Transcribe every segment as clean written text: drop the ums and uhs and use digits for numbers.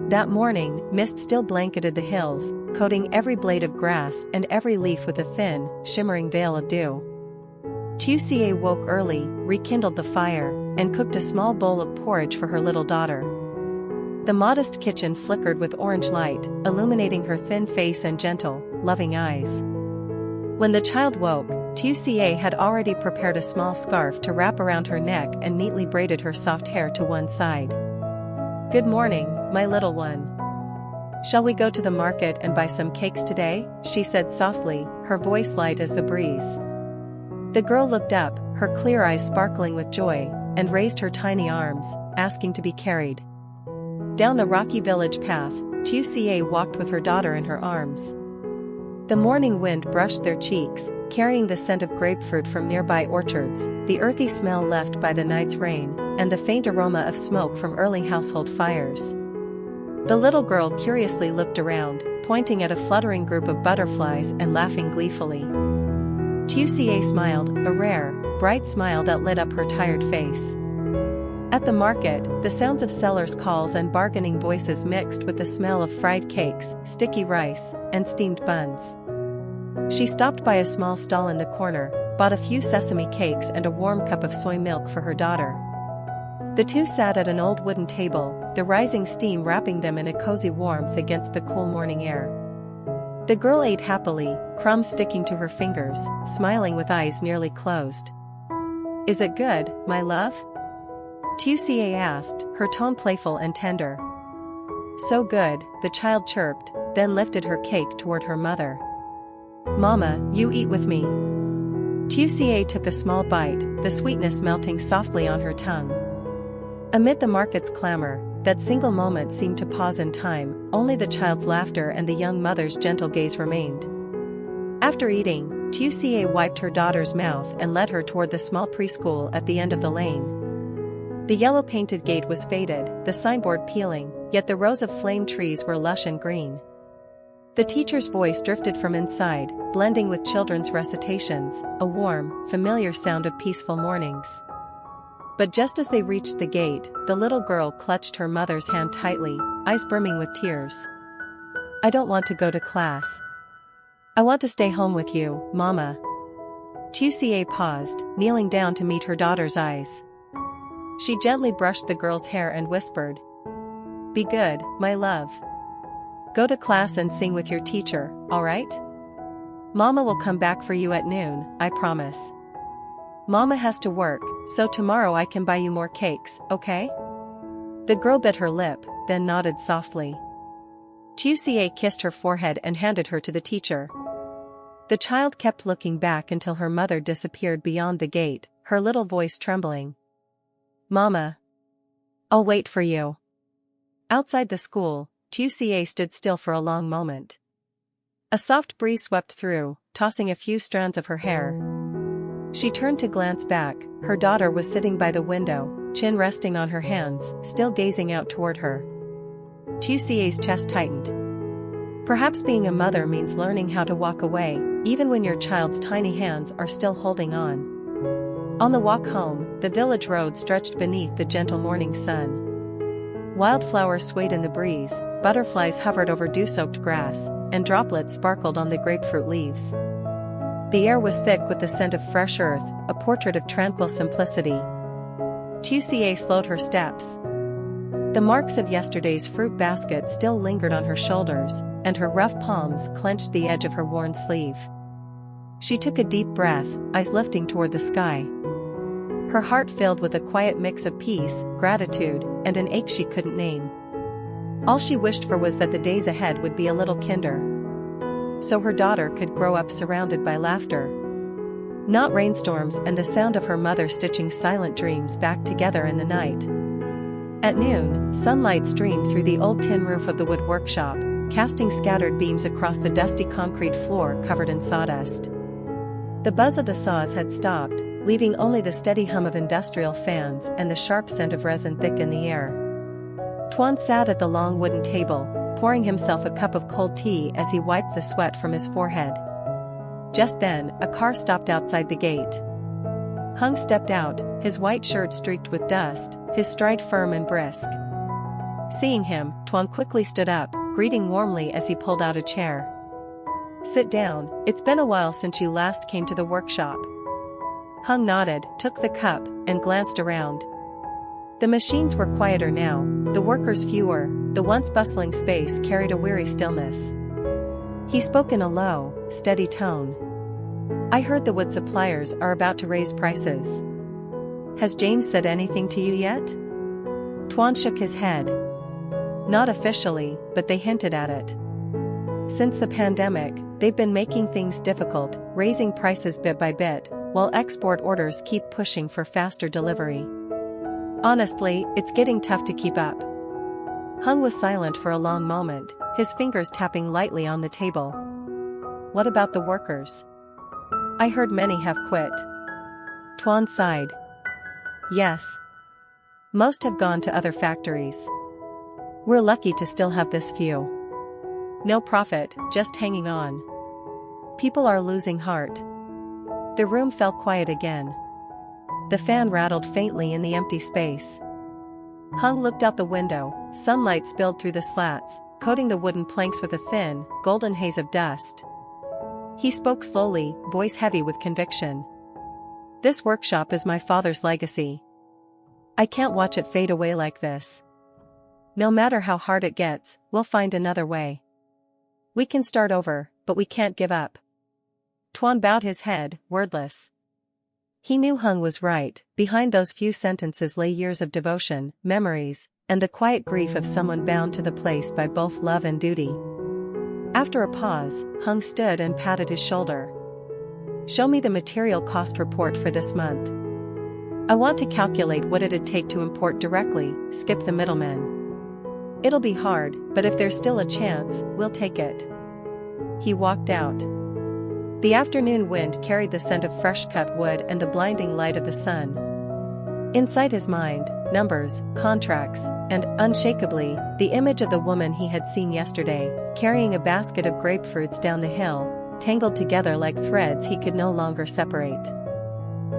That morning, mist still blanketed the hills, coating every blade of grass and every leaf with a thin, shimmering veil of dew. Tuca woke early, rekindled the fire, and cooked a small bowl of porridge for her little daughter. The modest kitchen flickered with orange light, illuminating her thin face and gentle, loving eyes. When the child woke, Tuca had already prepared a small scarf to wrap around her neck and neatly braided her soft hair to one side. "Good morning, my little one. Shall we go to the market and buy some cakes today?" she said softly, her voice light as the breeze. The girl looked up, her clear eyes sparkling with joy, and raised her tiny arms, asking to be carried. Down the rocky village path, Tuca walked with her daughter in her arms. The morning wind brushed their cheeks, carrying the scent of grapefruit from nearby orchards, the earthy smell left by the night's rain, and the faint aroma of smoke from early household fires. The little girl curiously looked around, pointing at a fluttering group of butterflies and laughing gleefully. Tuca smiled, a rare, bright smile that lit up her tired face. At the market, the sounds of sellers' calls and bargaining voices mixed with the smell of fried cakes, sticky rice, and steamed buns. She stopped by a small stall in the corner, bought a few sesame cakes and a warm cup of soy milk for her daughter. The two sat at an old wooden table, the rising steam wrapping them in a cozy warmth against the cool morning air. The girl ate happily, crumbs sticking to her fingers, smiling with eyes nearly closed. "Is it good, my love?" Tuca asked, her tone playful and tender. "So good," the child chirped, then lifted her cake toward her mother. "Mama, you eat with me." Tuca took a small bite, the sweetness melting softly on her tongue. Amid the market's clamor, that single moment seemed to pause in time, only the child's laughter and the young mother's gentle gaze remained. After eating, Tuca wiped her daughter's mouth and led her toward the small preschool at the end of the lane. The yellow-painted gate was faded, the signboard peeling, yet the rows of flame trees were lush and green. The teacher's voice drifted from inside, blending with children's recitations, a warm, familiar sound of peaceful mornings. But just as they reached the gate, the little girl clutched her mother's hand tightly, eyes brimming with tears. "I don't want to go to class. I want to stay home with you, Mama." Tuca paused, kneeling down to meet her daughter's eyes. She gently brushed the girl's hair and whispered, "Be good, my love. Go to class and sing with your teacher, all right? Mama will come back for you at noon, I promise. Mama has to work, so tomorrow I can buy you more cakes, okay?" The girl bit her lip, then nodded softly. Tuca kissed her forehead and handed her to the teacher. The child kept looking back until her mother disappeared beyond the gate, her little voice trembling. "Mama. I'll wait for you." Outside the school, Tuca stood still for a long moment. A soft breeze swept through, tossing a few strands of her hair. She turned to glance back, her daughter was sitting by the window, chin resting on her hands, still gazing out toward her. Tuca's chest tightened. Perhaps being a mother means learning how to walk away, even when your child's tiny hands are still holding on. On the walk home, the village road stretched beneath the gentle morning sun. Wildflowers swayed in the breeze, butterflies hovered over dew-soaked grass, and droplets sparkled on the grapefruit leaves. The air was thick with the scent of fresh earth, a portrait of tranquil simplicity. Tuca slowed her steps. The marks of yesterday's fruit basket still lingered on her shoulders, and her rough palms clenched the edge of her worn sleeve. She took a deep breath, eyes lifting toward the sky. Her heart filled with a quiet mix of peace, gratitude, and an ache she couldn't name. All she wished for was that the days ahead would be a little kinder, so her daughter could grow up surrounded by laughter, not rainstorms, and the sound of her mother stitching silent dreams back together in the night. At noon, sunlight streamed through the old tin roof of the wood workshop, casting scattered beams across the dusty concrete floor covered in sawdust. The buzz of the saws had stopped, leaving only the steady hum of industrial fans and the sharp scent of resin thick in the air. Tuan sat at the long wooden table, pouring himself a cup of cold tea as he wiped the sweat from his forehead. Just then, a car stopped outside the gate. Hung stepped out, his white shirt streaked with dust, his stride firm and brisk. Seeing him, Tuan quickly stood up, greeting warmly as he pulled out a chair. "Sit down, it's been a while since you last came to the workshop." Hung nodded, took the cup, and glanced around. The machines were quieter now, the workers fewer, the once bustling space carried a weary stillness. He spoke in a low, steady tone. "I heard the wood suppliers are about to raise prices. Has James said anything to you yet?" Tuan shook his head. "Not officially, but they hinted at it. Since the pandemic, they've been making things difficult, raising prices bit by bit, while export orders keep pushing for faster delivery. Honestly, it's getting tough to keep up." Hung was silent for a long moment, his fingers tapping lightly on the table. "What about the workers? I heard many have quit." Tuan sighed. "Yes. Most have gone to other factories. We're lucky to still have this few. No profit, just hanging on. People are losing heart." The room fell quiet again. The fan rattled faintly in the empty space. Hung looked out the window, sunlight spilled through the slats, coating the wooden planks with a thin, golden haze of dust. He spoke slowly, voice heavy with conviction. "This workshop is my father's legacy. I can't watch it fade away like this. No matter how hard it gets, we'll find another way. We can start over, but we can't give up." Tuan bowed his head, wordless. He knew Hung was right, behind those few sentences lay years of devotion, memories, and the quiet grief of someone bound to the place by both love and duty. After a pause, Hung stood and patted his shoulder. "Show me the material cost report for this month. I want to calculate what it'd take to import directly, skip the middlemen. It'll be hard, but if there's still a chance, we'll take it." He walked out. The afternoon wind carried the scent of fresh-cut wood and the blinding light of the sun. Inside his mind, numbers, contracts, and, unshakably, the image of the woman he had seen yesterday, carrying a basket of grapefruits down the hill, tangled together like threads he could no longer separate.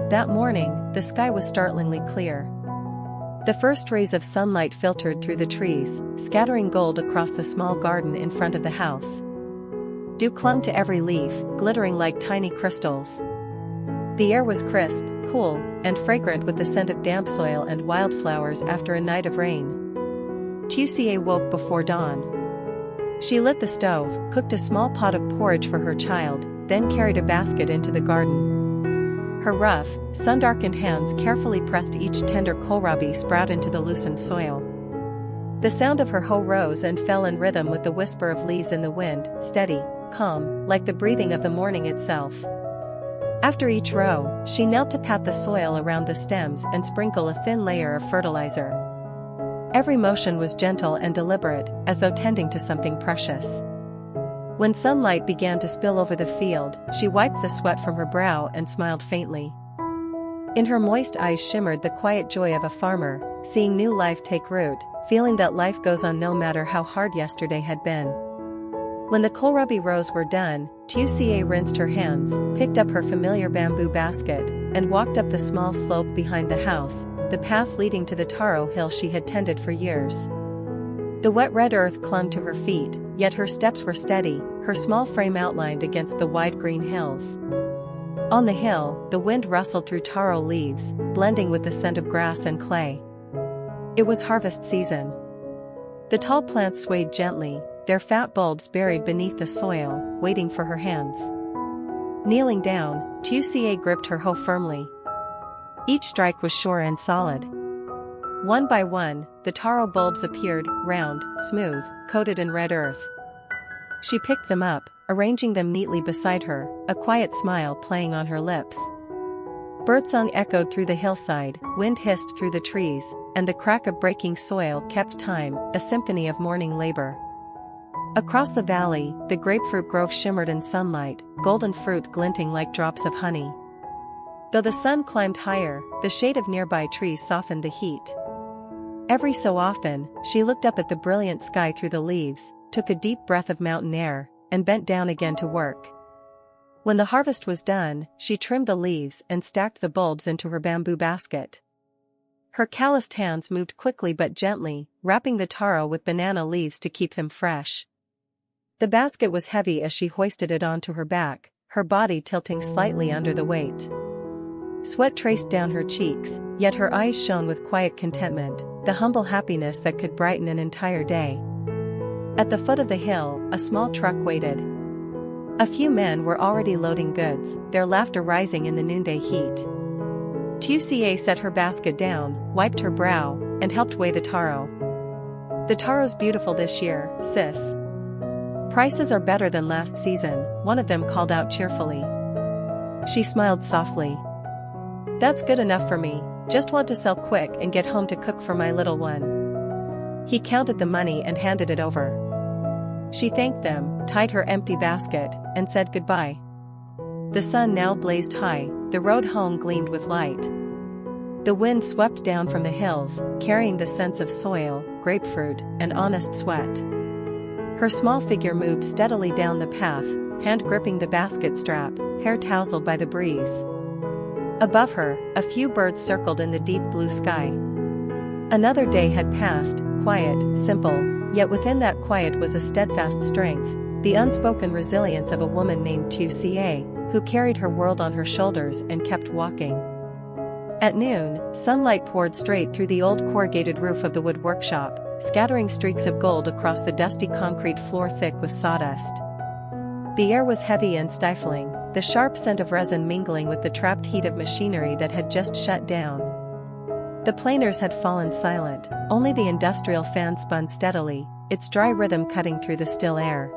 That morning, the sky was startlingly clear. The first rays of sunlight filtered through the trees, scattering gold across the small garden in front of the house. Dew clung to every leaf, glittering like tiny crystals. The air was crisp, cool, and fragrant with the scent of damp soil and wildflowers after a night of rain. Lytutieu woke before dawn. She lit the stove, cooked a small pot of porridge for her child, then carried a basket into the garden. Her rough, sun-darkened hands carefully pressed each tender kohlrabi sprout into the loosened soil. The sound of her hoe rose and fell in rhythm with the whisper of leaves in the wind, steady, calm, like the breathing of the morning itself. After each row, she knelt to pat the soil around the stems and sprinkle a thin layer of fertilizer. Every motion was gentle and deliberate, as though tending to something precious. When sunlight began to spill over the field, she wiped the sweat from her brow and smiled faintly. In her moist eyes shimmered the quiet joy of a farmer, seeing new life take root, feeling that life goes on no matter how hard yesterday had been. When the kohlrabi rows were done, Lytutieu rinsed her hands, picked up her familiar bamboo basket, and walked up the small slope behind the house, the path leading to the taro hill she had tended for years. The wet red earth clung to her feet, yet her steps were steady, her small frame outlined against the wide green hills. On the hill, the wind rustled through taro leaves, blending with the scent of grass and clay. It was harvest season. The tall plants swayed gently, their fat bulbs buried beneath the soil, waiting for her hands. Kneeling down, Lytutieu gripped her hoe firmly. Each strike was sure and solid. One by one, the taro bulbs appeared, round, smooth, coated in red earth. She picked them up, arranging them neatly beside her, a quiet smile playing on her lips. Birdsong echoed through the hillside, wind hissed through the trees, and the crack of breaking soil kept time, a symphony of morning labor. Across the valley, the grapefruit grove shimmered in sunlight, golden fruit glinting like drops of honey. Though the sun climbed higher, the shade of nearby trees softened the heat. Every so often, she looked up at the brilliant sky through the leaves, took a deep breath of mountain air, and bent down again to work. When the harvest was done, she trimmed the leaves and stacked the bulbs into her bamboo basket. Her calloused hands moved quickly but gently, wrapping the taro with banana leaves to keep them fresh. The basket was heavy as she hoisted it onto her back, her body tilting slightly under the weight. Sweat traced down her cheeks, yet her eyes shone with quiet contentment, the humble happiness that could brighten an entire day. At the foot of the hill, a small truck waited. A few men were already loading goods, their laughter rising in the noonday heat. Tuca set her basket down, wiped her brow, and helped weigh the taro. "The taro's beautiful this year, sis. Prices are better than last season," one of them called out cheerfully. She smiled softly. "That's good enough for me, just want to sell quick and get home to cook for my little one." He counted the money and handed it over. She thanked them, tied her empty basket, and said goodbye. The sun now blazed high, the road home gleamed with light. The wind swept down from the hills, carrying the scents of soil, grapefruit, and honest sweat. Her small figure moved steadily down the path, hand gripping the basket strap, hair tousled by the breeze. Above her, a few birds circled in the deep blue sky. Another day had passed, quiet, simple, yet within that quiet was a steadfast strength, the unspoken resilience of a woman named Tuca, who carried her world on her shoulders and kept walking. At noon, sunlight poured straight through the old corrugated roof of the wood workshop, scattering streaks of gold across the dusty concrete floor thick with sawdust. The air was heavy and stifling, the sharp scent of resin mingling with the trapped heat of machinery that had just shut down. The planers had fallen silent, only the industrial fan spun steadily, its dry rhythm cutting through the still air.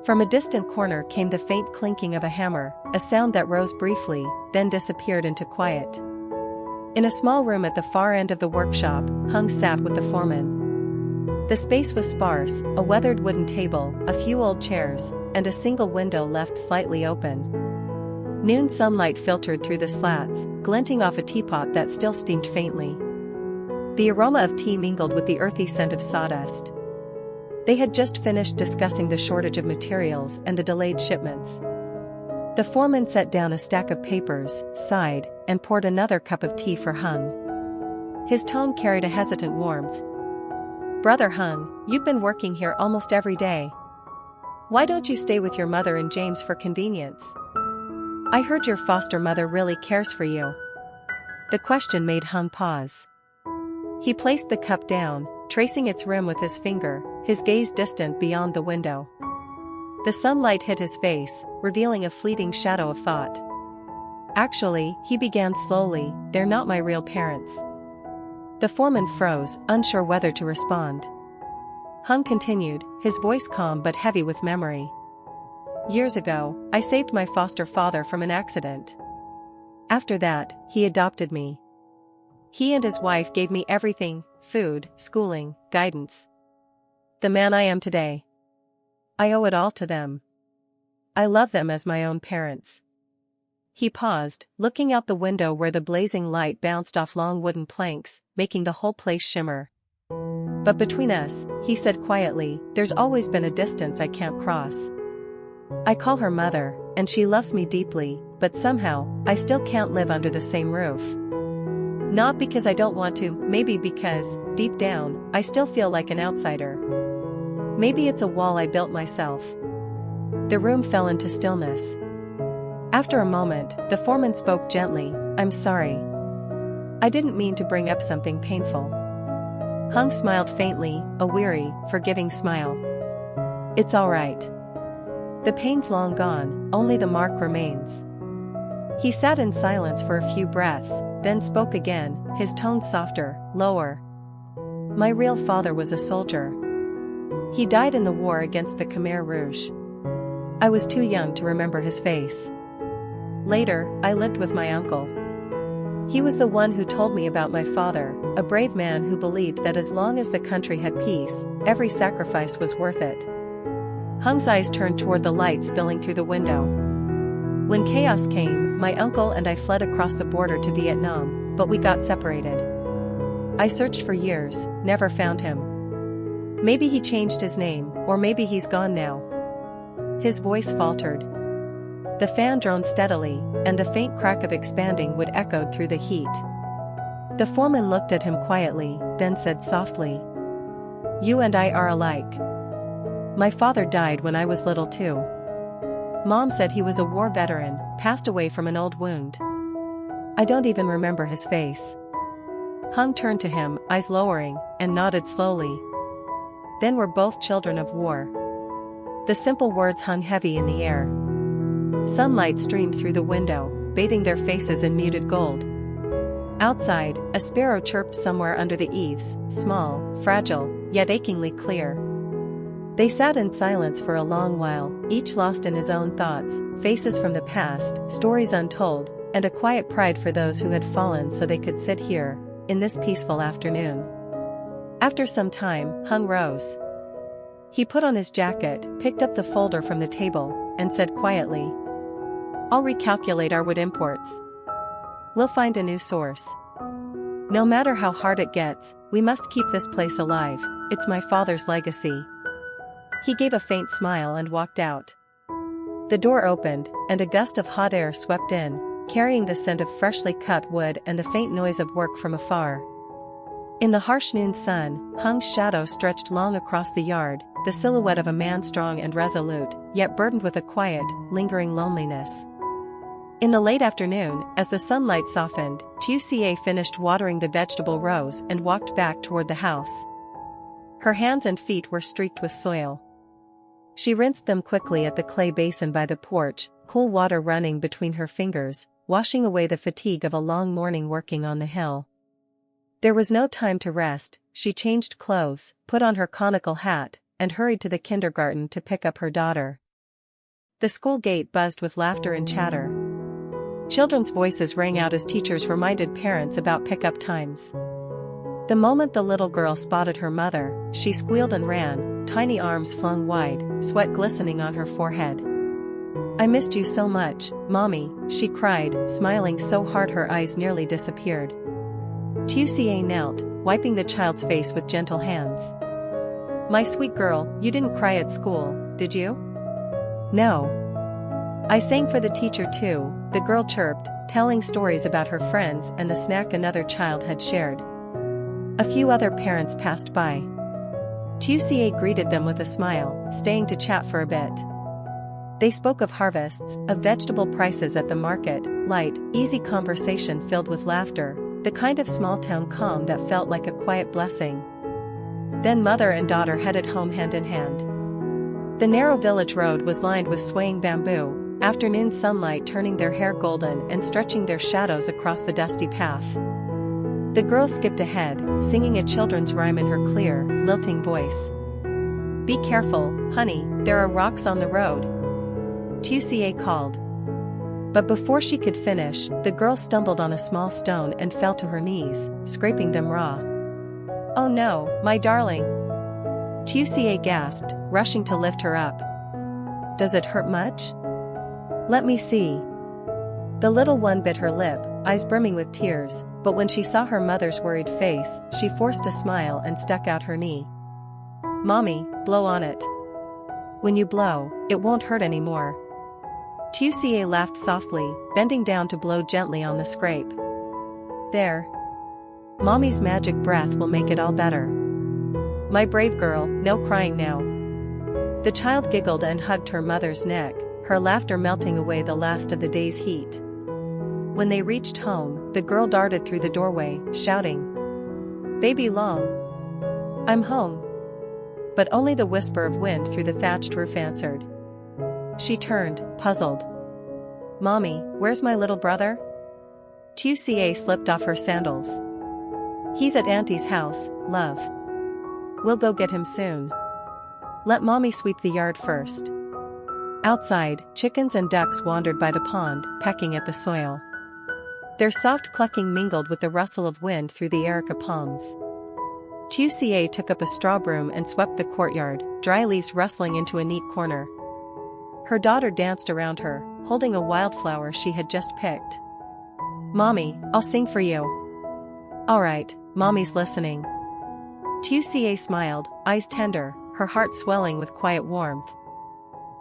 From a distant corner came the faint clinking of a hammer, a sound that rose briefly, then disappeared into quiet. In a small room at the far end of the workshop, Hung sat with the foreman. The space was sparse, a weathered wooden table, a few old chairs, and a single window left slightly open. Noon sunlight filtered through the slats, glinting off a teapot that still steamed faintly. The aroma of tea mingled with the earthy scent of sawdust. They had just finished discussing the shortage of materials and the delayed shipments. The foreman set down a stack of papers, sighed, and poured another cup of tea for Hung. His tone carried a hesitant warmth. "Brother Hung, you've been working here almost every day. Why don't you stay with your mother and James for convenience? I heard your foster mother really cares for you." The question made Hung pause. He placed the cup down, tracing its rim with his finger, his gaze distant beyond the window. The sunlight hit his face, revealing a fleeting shadow of thought. "Actually," he began slowly, "they're not my real parents." The foreman froze, unsure whether to respond. Hung continued, his voice calm but heavy with memory. "Years ago, I saved my foster father from an accident. After that, he adopted me. He and his wife gave me everything: food, schooling, guidance. The man I am today. I owe it all to them. I love them as my own parents." He paused, looking out the window where the blazing light bounced off long wooden planks, making the whole place shimmer. "But between us," he said quietly, "there's always been a distance I can't cross. I call her mother, and she loves me deeply, but somehow, I still can't live under the same roof. Not because I don't want to, maybe because, deep down, I still feel like an outsider. Maybe it's a wall I built myself." The room fell into stillness. After a moment, the foreman spoke gently, "I'm sorry. I didn't mean to bring up something painful." Hung smiled faintly, a weary, forgiving smile. "It's all right. The pain's long gone, only the mark remains." He sat in silence for a few breaths, then spoke again, his tone softer, lower. "My real father was a soldier. He died in the war against the Khmer Rouge. I was too young to remember his face. Later, I lived with my uncle. He was the one who told me about my father, a brave man who believed that as long as the country had peace, every sacrifice was worth it." Hung's eyes turned toward the light spilling through the window. "When chaos came, my uncle and I fled across the border to Vietnam, but we got separated. I searched for years, never found him. Maybe he changed his name, or maybe he's gone now." His voice faltered. The fan droned steadily, and the faint crack of expanding wood echoed through the heat. The foreman looked at him quietly, then said softly, "You and I are alike. My father died when I was little too. Mom said he was a war veteran, passed away from an old wound. I don't even remember his face." Hung turned to him, eyes lowering, and nodded slowly. "Then we're both children of war." The simple words hung heavy in the air. Sunlight streamed through the window, bathing their faces in muted gold. Outside, a sparrow chirped somewhere under the eaves, small, fragile, yet achingly clear. They sat in silence for a long while, each lost in his own thoughts, faces from the past, stories untold, and a quiet pride for those who had fallen so they could sit here, in this peaceful afternoon. After some time, Hung rose. He put on his jacket, picked up the folder from the table, and said quietly, "I'll recalculate our wood imports. We'll find a new source. No matter how hard it gets, we must keep this place alive, it's my father's legacy." He gave a faint smile and walked out. The door opened, and a gust of hot air swept in, carrying the scent of freshly cut wood and the faint noise of work from afar. In the harsh noon sun, Hung's shadow stretched long across the yard, the silhouette of a man strong and resolute, yet burdened with a quiet, lingering loneliness. In the late afternoon, as the sunlight softened, Tuca finished watering the vegetable rows and walked back toward the house. Her hands and feet were streaked with soil. She rinsed them quickly at the clay basin by the porch, cool water running between her fingers, washing away the fatigue of a long morning working on the hill. There was no time to rest. She changed clothes, put on her conical hat, and hurried to the kindergarten to pick up her daughter. The school gate buzzed with laughter and chatter. Children's voices rang out as teachers reminded parents about pickup times. The moment the little girl spotted her mother, she squealed and ran, tiny arms flung wide, sweat glistening on her forehead. "I missed you so much, Mommy," she cried, smiling so hard her eyes nearly disappeared. Tuca knelt, wiping the child's face with gentle hands. "My sweet girl, you didn't cry at school, did you?" "No. I sang for the teacher too," the girl chirped, telling stories about her friends and the snack another child had shared. A few other parents passed by. Tuca greeted them with a smile, staying to chat for a bit. They spoke of harvests, of vegetable prices at the market, light, easy conversation filled with laughter, the kind of small-town calm that felt like a quiet blessing. Then mother and daughter headed home hand in hand. The narrow village road was lined with swaying bamboo, afternoon sunlight turning their hair golden and stretching their shadows across the dusty path. The girl skipped ahead, singing a children's rhyme in her clear, lilting voice. "Be careful, honey, there are rocks on the road," Tuca called. But before she could finish, the girl stumbled on a small stone and fell to her knees, scraping them raw. "Oh no, my darling!" Tuca gasped, rushing to lift her up. "Does it hurt much?" "Let me see." The little one bit her lip, eyes brimming with tears, but when she saw her mother's worried face, she forced a smile and stuck out her knee. "Mommy, blow on it. When you blow, it won't hurt anymore." Tuca laughed softly, bending down to blow gently on the scrape. "There. Mommy's magic breath will make it all better. My brave girl, no crying now." The child giggled and hugged her mother's neck, her laughter melting away the last of the day's heat. When they reached home, the girl darted through the doorway, shouting, "Baby Long! I'm home." But only the whisper of wind through the thatched roof answered. She turned, puzzled. "Mommy, where's my little brother?" Tuca slipped off her sandals. "He's at Auntie's house, love. We'll go get him soon. Let Mommy sweep the yard first." Outside, chickens and ducks wandered by the pond, pecking at the soil. Their soft clucking mingled with the rustle of wind through the erica palms. Tuca took up a straw broom and swept the courtyard, dry leaves rustling into a neat corner. Her daughter danced around her, holding a wildflower she had just picked. "Mommy, I'll sing for you." "All right, Mommy's listening." Tuca smiled, eyes tender, her heart swelling with quiet warmth.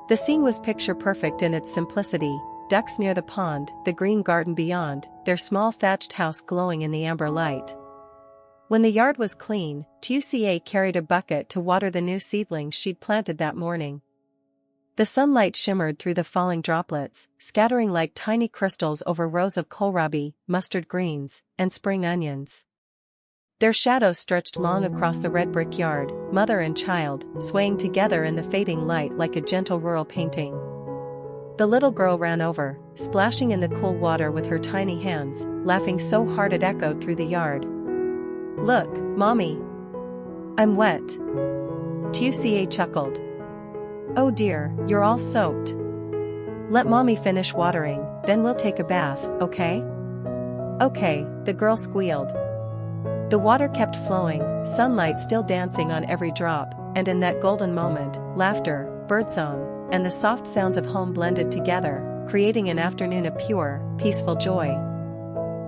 The scene was picture perfect in its simplicity, ducks near the pond, the green garden beyond, their small thatched house glowing in the amber light. When the yard was clean, Tuca carried a bucket to water the new seedlings she'd planted that morning. The sunlight shimmered through the falling droplets, scattering like tiny crystals over rows of kohlrabi, mustard greens, and spring onions. Their shadows stretched long across the red brick yard, mother and child, swaying together in the fading light like a gentle rural painting. The little girl ran over, splashing in the cool water with her tiny hands, laughing so hard it echoed through the yard. "Look, Mommy! I'm wet." Tuca chuckled. "Oh dear, you're all soaked. Let Mommy finish watering, then we'll take a bath, okay?" "Okay," the girl squealed. The water kept flowing, sunlight still dancing on every drop, and in that golden moment, laughter, birdsong, and the soft sounds of home blended together, creating an afternoon of pure, peaceful joy.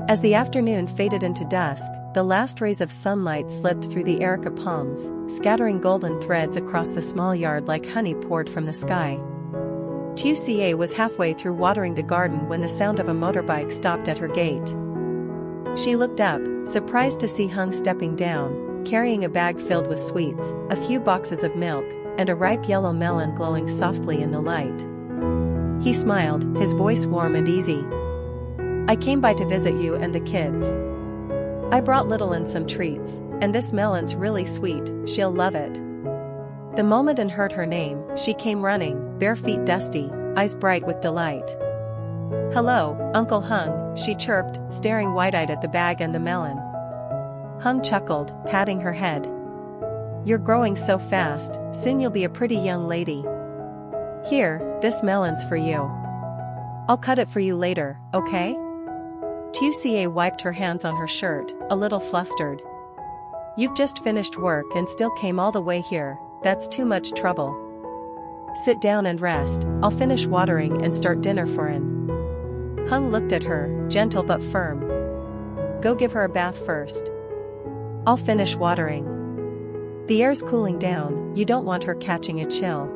As the afternoon faded into dusk, the last rays of sunlight slipped through the erica palms, scattering golden threads across the small yard like honey poured from the sky. Tuca was halfway through watering the garden when the sound of a motorbike stopped at her gate. She looked up, surprised to see Hung stepping down, carrying a bag filled with sweets, a few boxes of milk, and a ripe yellow melon glowing softly in the light. He smiled, his voice warm and easy. "I came by to visit you and the kids. I brought Little some treats, and this melon's really sweet, she'll love it." The moment Ann heard her name, she came running, bare feet dusty, eyes bright with delight. "Hello, Uncle Hung," she chirped, staring wide-eyed at the bag and the melon. Hung chuckled, patting her head. "You're growing so fast, soon you'll be a pretty young lady. Here, this melon's for you. I'll cut it for you later, okay?" Tuca wiped her hands on her shirt, a little flustered. "You've just finished work and still came all the way here, that's too much trouble. Sit down and rest, I'll finish watering and start dinner for Ann." Hung looked at her, gentle but firm. "Go give her a bath first. I'll finish watering. The air's cooling down, you don't want her catching a chill."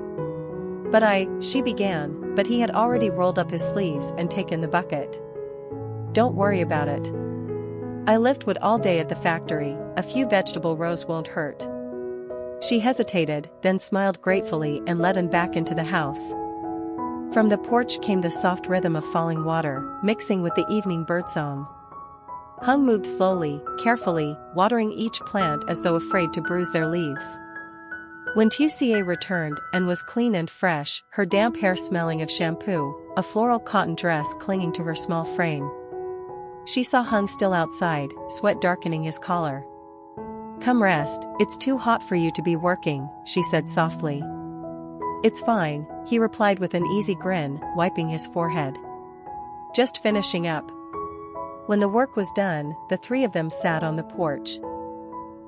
She began, but he had already rolled up his sleeves and taken the bucket. "Don't worry about it. I lift wood all day at the factory, a few vegetable rows won't hurt." She hesitated, then smiled gratefully and led him back into the house. From the porch came the soft rhythm of falling water, mixing with the evening birdsong. Hung moved slowly, carefully, watering each plant as though afraid to bruise their leaves. When Tuca returned and was clean and fresh, her damp hair smelling of shampoo, a floral cotton dress clinging to her small frame. She saw Hung still outside, sweat darkening his collar. "Come rest, it's too hot for you to be working," she said softly. "It's fine," he replied with an easy grin, wiping his forehead. "Just finishing up." When the work was done, the three of them sat on the porch.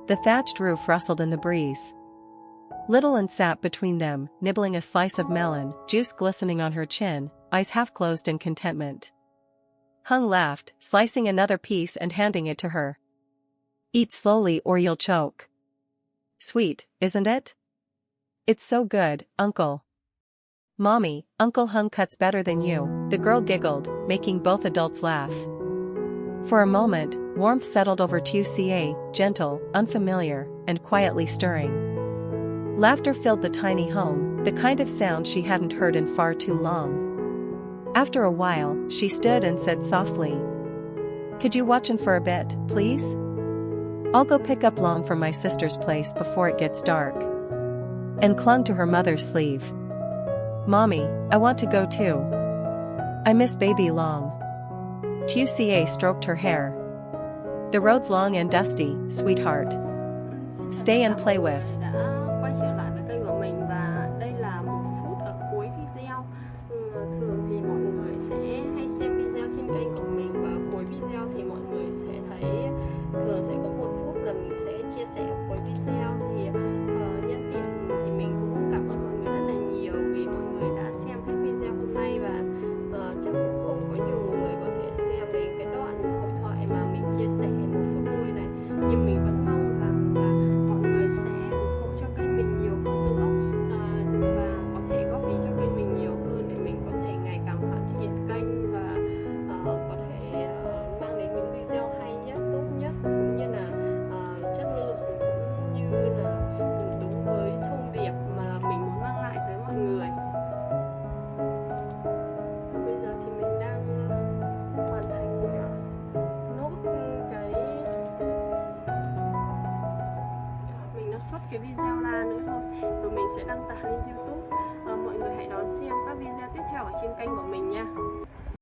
The thatched roof rustled in the breeze. Little Ann sat between them, nibbling a slice of melon, juice glistening on her chin, eyes half closed in contentment. Hung laughed, slicing another piece and handing it to her. "Eat slowly or you'll choke. Sweet, isn't it?" "It's so good, Uncle." "Mommy, Uncle Hung cuts better than you," the girl giggled, making both adults laugh. For a moment, warmth settled over Tuca, gentle, unfamiliar, and quietly stirring. Laughter filled the tiny home, the kind of sound she hadn't heard in far too long. After a while, she stood and said softly, "Could you watch Ann for a bit, please? I'll go pick up Long from my sister's place before it gets dark." And clung to her mother's sleeve. "Mommy, I want to go too. I miss baby Long." Tuca stroked her hair. "The road's long and dusty, sweetheart. Stay and play with." Đã quay trở lại với kênh của mình và đây là 1 phút ở cuối video. Thường thì mọi người sẽ hay xem video trên kênh của mình và cuối video thì mọi người sẽ thấy thường sẽ có 1 phút là mình sẽ chia sẻ ở cuối video. Thì nhân tiện thì mình cũng cảm ơn mọi người rất là nhiều vì mọi người đã xem hết video hôm nay và chắc cũng không có nhiều người có thể xem đến cái đoạn hội thoại mà mình chia sẻ 1 phút đuôi này, nhưng mình vẫn mong rằng là mọi người sẽ ủng cái video ra nữa thôi, rồi mình sẽ đăng tải lên YouTube. Mọi người hãy đón xem các video tiếp theo ở trên kênh của mình nha.